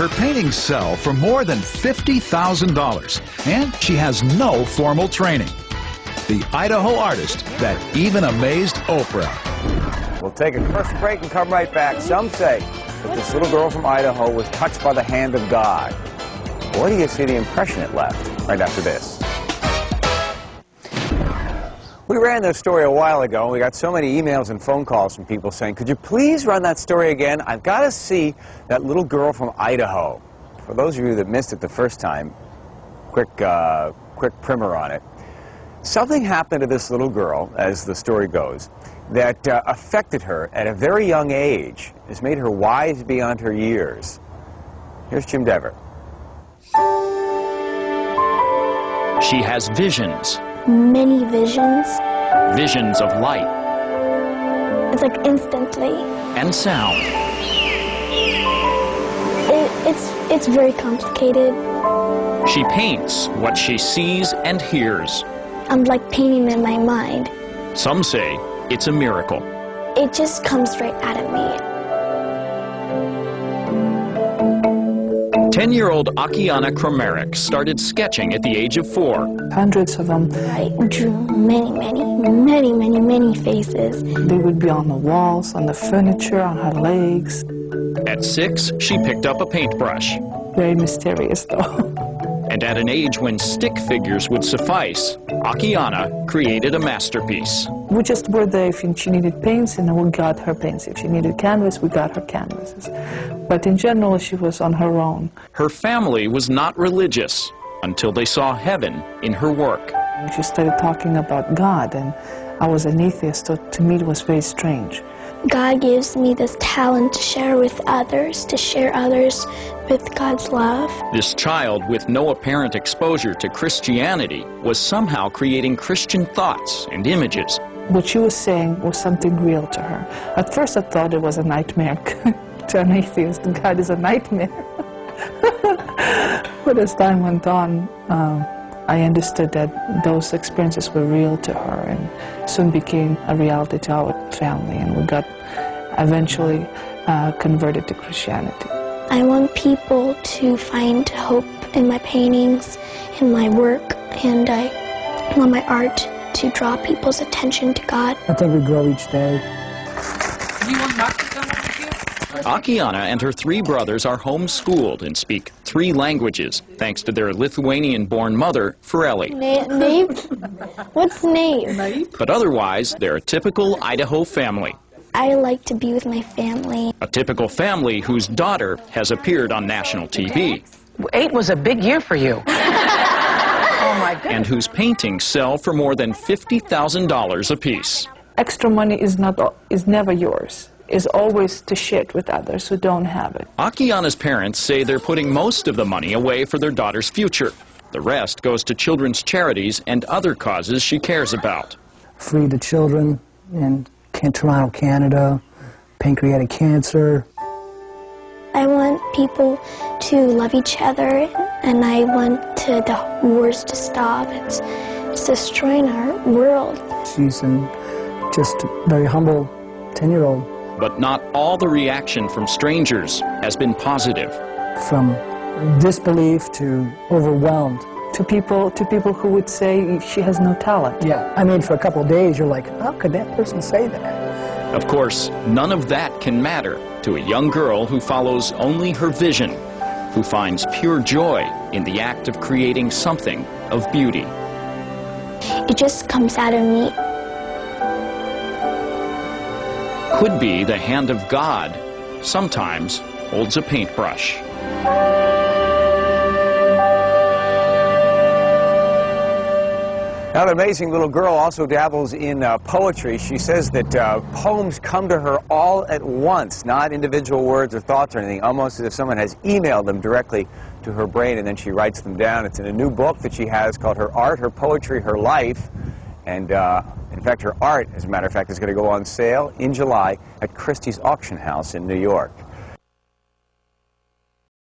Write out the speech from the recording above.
Her paintings sell for more than $50,000, and she has no formal training. The Idaho artist that even amazed Oprah. We'll take a quick break and come right back. Some say that this little girl from Idaho was touched by the hand of God. What do you see the impression it left? Right after this. We ran this story a while ago, and we got so many emails and phone calls from people saying, could you please run that story again? I've got to see that little girl from Idaho. For those of you that missed it the first time, quick primer on it. Something happened to this little girl, as the story goes, that affected her at a very young age. It's made her wise beyond her years. Here's Jim Dever. She has visions. Many visions. Visions of light. It's like instantly. And sound. It's very complicated. She paints what she sees and hears. I'm like painting in my mind. Some say it's a miracle. It just comes right out of me. 10-year-old Akiane Kramarik started sketching at the age of 4. Hundreds of them. I drew many faces. They would be on the walls, on the furniture, on her legs. At 6, she picked up a paintbrush. Very mysterious, though. And at an age when stick figures would suffice, Akiane created a masterpiece. We just were there if she needed paints, and we got her paints. If she needed canvas, we got her canvases. But in general, she was on her own. Her family was not religious until they saw heaven in her work. She started talking about God, and I was an atheist, so to me it was very strange. God gives me this talent to share with others, with God's love. This child, with no apparent exposure to Christianity, was somehow creating Christian thoughts and images. What she was saying was something real to her. At first I thought it was a nightmare to an atheist. God is a nightmare. But as time went on, I understood that those experiences were real to her and soon became a reality to our family, and we got eventually converted to Christianity. I want people to find hope in my paintings, in my work, and I want my art to draw people's attention to God. I think we grow each day. Do you want Mark to come over here? Akiane and her 3 brothers are homeschooled and speak 3 languages, thanks to their Lithuanian-born mother, Fireli. Nave? What's Nave? But otherwise, they're a typical Idaho family. I like to be with my family. A typical family whose daughter has appeared on national TV. 8 was a big year for you. Oh my goodness. And whose paintings sell for more than $50,000 apiece. Extra money is never yours. Is always to share with others who don't have it. Akiane's parents say they're putting most of the money away for their daughter's future. The rest goes to children's charities and other causes she cares about. Free the children in Toronto, Canada, pancreatic cancer. I want people to love each other, and I want the wars to stop. It's destroying our world. She's just a very humble 10-year-old. But not all the reaction from strangers has been positive. From disbelief to overwhelmed. To people who would say she has no talent. Yeah, I mean, for a couple of days, you're like, how could that person say that? Of course, none of that can matter to a young girl who follows only her vision, who finds pure joy in the act of creating something of beauty. It just comes out of me. Could be the hand of God, sometimes holds a paintbrush. Now, the amazing little girl also dabbles in poetry. She says that poems come to her all at once, not individual words or thoughts or anything, almost as if someone has emailed them directly to her brain, and then she writes them down. It's in a new book that she has called Her Art, Her Poetry, Her Life. And in fact, her art, as a matter of fact, is going to go on sale in July at Christie's Auction House in New York.